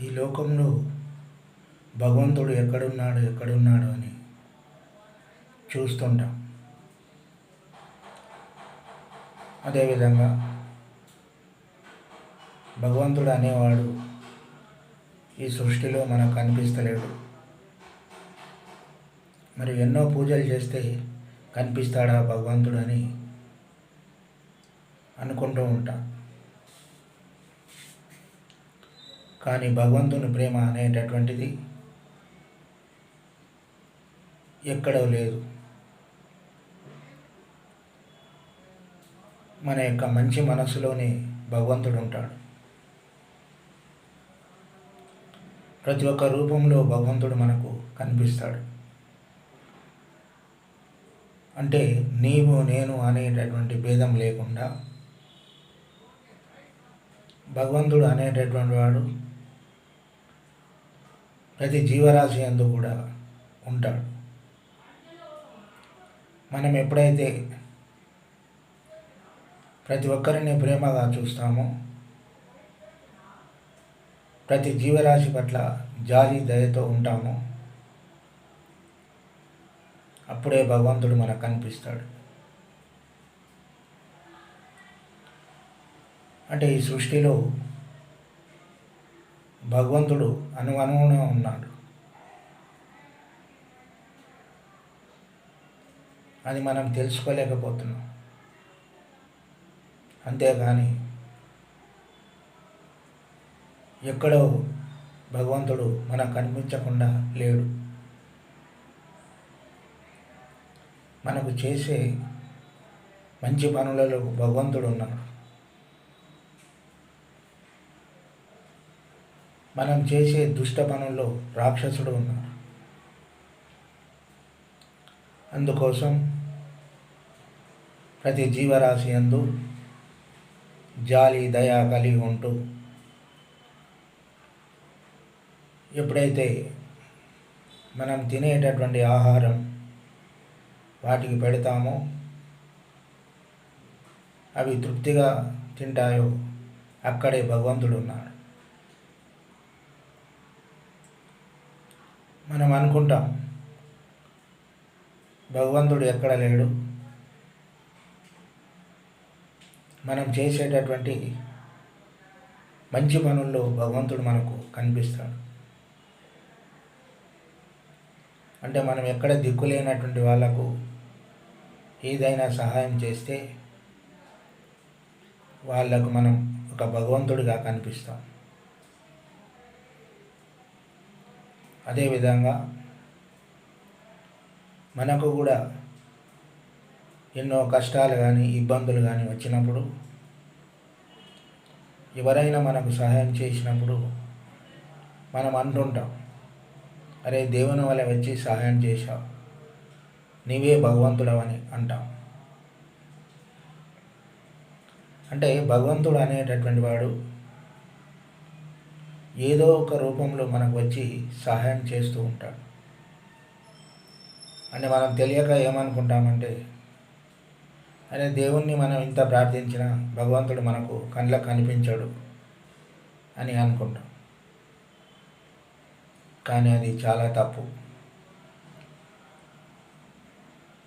ఈ లోకంలో భగవంతుడు ఎక్కడున్నాడు అని చూస్తుంటాం. అదేవిధంగా భగవంతుడు అనేవాడు ఈ సృష్టిలో మనకు కనిపిస్తలేడు. మరి ఎన్నో పూజలు చేస్తే కనిపిస్తాడా భగవంతుడు అని అనుకుంటూ ఉంటాం. కానీ భగవంతుని ప్రేమ అనేటటువంటిది ఎక్కడో లేదు. మన యొక్క మంచి మనసులోనే భగవంతుడు ఉంటాడు. ప్రతి ఒక్క రూపంలో భగవంతుడు మనకు కనిపిస్తాడు. అంటే నీవు నేను అనేటటువంటి భేదం లేకుండా భగవంతుడు అనేటటువంటి వాడు ప్రతి జీవరాశి యందు కూడా ఉంటాడు. మనం ఎప్పుడైతే ప్రతి ఒక్కరిని ప్రేమగా చూస్తామో, ప్రతి జీవరాశి పట్ల జాలి దయతో ఉంటామో, అప్పుడే భగవంతుడు మనకు కనిపిస్తాడు. అంటే ఈ సృష్టిలో భగవంతుడు అణువణువున ఉన్నాడు. అది మనం తెలుసుకోలేకపోతున్నాం. అంతేగాని ఎక్కడో భగవంతుడు మనకు కనిపించకుండా లేడు. మనకు చేసే మంచి పనులలో భగవంతుడు ఉన్నాడు. మనం చేసే దుష్ట పనుల్లో రాక్షసుడు ఉన్నాడు. అందుకోసం ప్రతి జీవరాశి యందు జాలి దయ కలిగి ఉంటూ ఎప్పుడైతే మనం తినేటటువంటి ఆహారం వాటికి పెడతామో, అవి తృప్తిగా తింటాయో, అక్కడే భగవంతుడు ఉన్నాడు. మనం అనుకుంటాం భగవంతుడు ఎక్కడ లేడు. మనం చేసేటటువంటి మంచి పనుల్లో భగవంతుడు మనకు కనిపిస్తాడు. అంటే మనం ఎక్కడ దిక్కులేనటువంటి వాళ్ళకు ఏదైనా సహాయం చేస్తే వాళ్ళకు మనం ఒక భగవంతుడిగా కనిపిస్తాం. అదేవిధంగా మనకు కూడా ఎన్నో కష్టాలు కానీ ఇబ్బందులు కానీ వచ్చినప్పుడు, ఎవరైనా మనకు సహాయం చేసినప్పుడు మనం అంటుంటాం, అరే దేవుని వల్ల వచ్చి సహాయం చేశావు, నీవే భగవంతుడవని అంటాం. అంటే భగవంతుడు అనేటటువంటి వాడు ఏదో ఒక రూపంలో మనకు వచ్చి సహాయం చేస్తూ ఉంటాడు. అంటే మనం తెలియక ఏమనుకుంటామంటే, అరే దేవుణ్ణి మనం ఇంత ప్రార్థించినా భగవంతుడు మనకు కళ్ళకు కనిపించాడు అని అనుకుంటాం. కానీ అది చాలా తప్పు.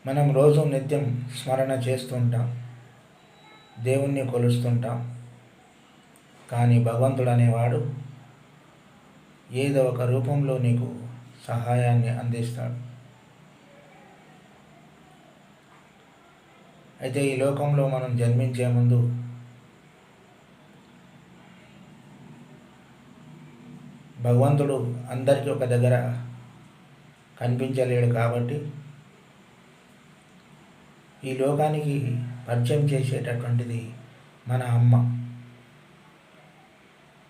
మనం రోజు నిత్యం స్మరణ చేస్తుంటాం, దేవుణ్ణి కొలుస్తుంటాం. కానీ భగవంతుడు అనేవాడు ఏదో ఒక రూపంలో నీకు సహాయాన్ని అందిస్తాడు. అయితే ఈ లోకంలో మనం జన్మించే ముందు భగవంతుడు అందరికీ ఒక దగ్గర కనిపించలేడు. కాబట్టి ఈ లోకానికి పరిచయం చేసేటటువంటిది మన అమ్మ.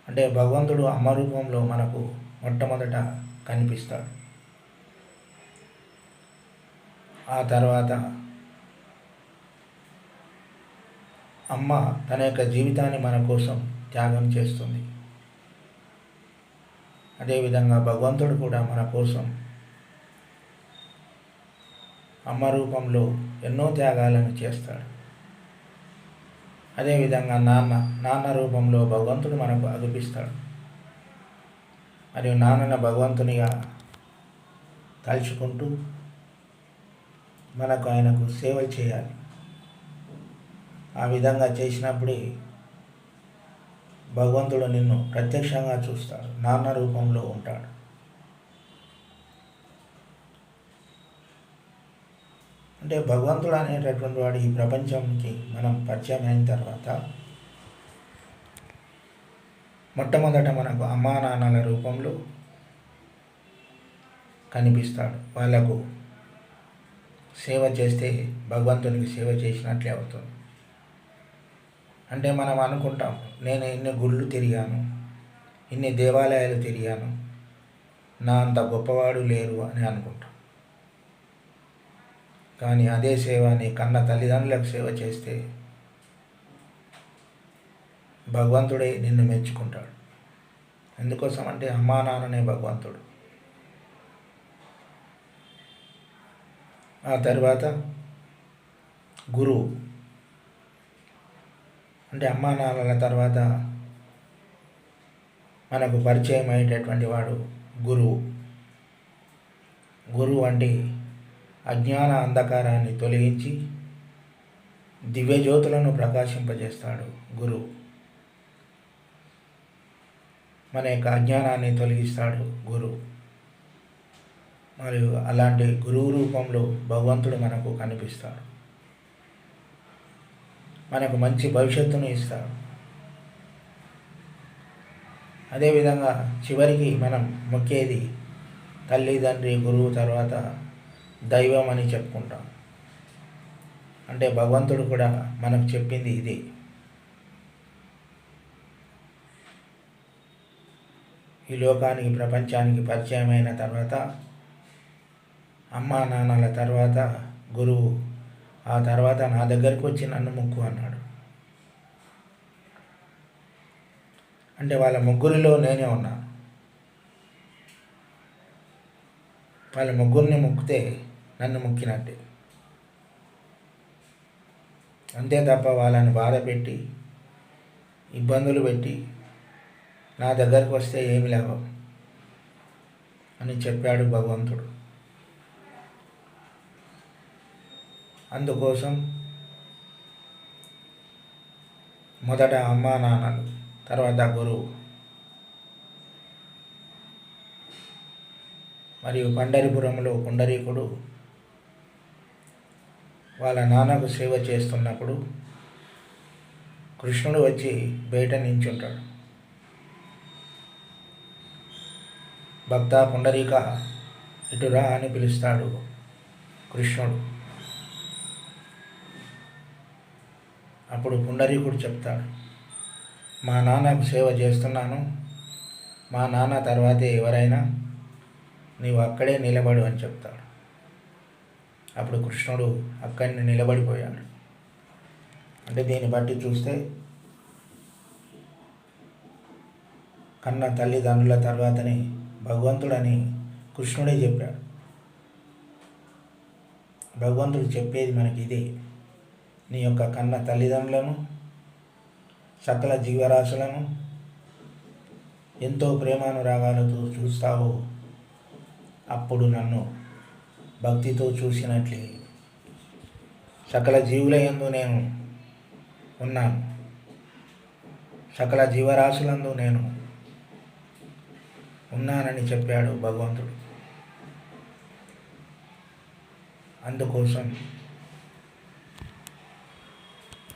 అంటే భగవంతుడు అమ్మ రూపంలో మనకు మొట్టమొదట కనిపిస్తాడు. ఆ తర్వాత అమ్మ తన యొక్క జీవితాన్ని మన కోసం త్యాగం చేస్తుంది. అదేవిధంగా భగవంతుడు కూడా మన కోసం అమ్మ రూపంలో ఎన్నో త్యాగాలను చేస్తాడు. అదేవిధంగా నాన్న రూపంలో భగవంతుడు మనకు అగుపిస్తాడు. మరియు నాన్నను భగవంతునిగా తలుచుకుంటూ మనకు ఆయనకు సేవ చేయాలి. ఆ విధంగా చేసినప్పుడే భగవంతుడు నిన్ను ప్రత్యక్షంగా చూస్తాడు, నాన్న రూపంలో ఉంటాడు. అంటే భగవంతుడు అనేటటువంటి వాడు ఈ ప్రపంచానికి మనం పరిచయం అయిన తర్వాత మొట్టమొదట మనకు అమ్మా నాన్నల రూపంలో కనిపిస్తాడు. వాళ్ళకు సేవ చేస్తే భగవంతునికి సేవ చేసినట్లే అవుతుంది. అంటే మనం అనుకుంటాం, నేను ఇన్ని గుళ్ళు తిరిగాను, ఇన్ని దేవాలయాలు తిరిగాను, నా అంత గొప్పవాడు లేరు అని అనుకుంటాం. కానీ అదే సేవ నీ కన్న తల్లిదండ్రులకు సేవ చేస్తే భగవంతుడే నిన్ను మెచ్చుకుంటాడు. ఎందుకోసం అంటే అమ్మా నాన్ననే భగవంతుడు. ఆ తర్వాత గురువు, అంటే అమ్మా నాన్నల తర్వాత మనకు పరిచయం అయ్యేటటువంటి వాడు గురువు. గురువు అంటే అజ్ఞాన అంధకారాన్ని తొలగించి దివ్యజ్యోతులను ప్రకాశింపజేస్తాడు గురువు. మన యొక్క అజ్ఞానాన్ని తొలగిస్తాడు గురువు. మరియు అలాంటి గురువు రూపంలో భగవంతుడు మనకు కనిపిస్తాడు, మనకు మంచి భవిష్యత్తును ఇస్తాడు. అదేవిధంగా చివరికి మనం మొక్కేది తల్లిదండ్రి, గురువు తర్వాత దైవం అని చెప్పుకుంటాం. అంటే భగవంతుడు కూడా మనకు చెప్పింది ఇది. ఈ లోకానికి, ప్రపంచానికి పరిచయం అయిన తర్వాత అమ్మా నాన్నల తర్వాత గురువు, ఆ తర్వాత నా దగ్గరికి వచ్చి నన్ను మొక్కు అన్నాడు. అంటే వాళ్ళ ముగ్గురిలో నేనే ఉన్నాను. వాళ్ళ ముగ్గురిని మొక్కితే నన్ను మొక్కినట్టే. అంతే తప్ప వాళ్ళని బాధ పెట్టి, ఇబ్బందులు పెట్టి నా దగ్గరకు వస్తే ఏమి లాభం అని చెప్పాడు భగవంతుడు. అందుకోసం మొదట అమ్మా నాన్నలు, తర్వాత గురువు. మరియు పండరిపురంలో పుండరీకుడు వాళ్ళ నాన్నకు సేవ చేస్తున్నప్పుడు కృష్ణుడు వచ్చి బయట నించుంటాడు. భక్త పుండరీక ఇటురా అని పిలుస్తాడు కృష్ణుడు. అప్పుడు పుండరీకుడు చెప్తాడు, మా నాన్నకు సేవ చేస్తున్నాను, మా నాన్న తర్వాతే ఎవరైనా, నీవు అక్కడే నిలబడు అని చెప్తాడు. అప్పుడు కృష్ణుడు అక్కడిని నిలబడిపోయాడు. అంటే దీన్ని బట్టి చూస్తే కన్న తల్లిదండ్రుల తర్వాతనే భగవంతుడని కృష్ణుడే చెప్పాడు. భగవంతుడు చెప్పేది మనకి ఇదే, నీ యొక్క కన్న తల్లిదండ్రులను, సకల జీవరాశులను ఎంతో ప్రేమానురాగాలతో చూస్తావో అప్పుడు నన్ను భక్తితో చూసినట్లే. సకల జీవుల యందు నేను ఉన్నాను, సకల జీవరాశులందు నేను ఉన్నానని చెప్పాడు భగవంతుడు. అందుకోసం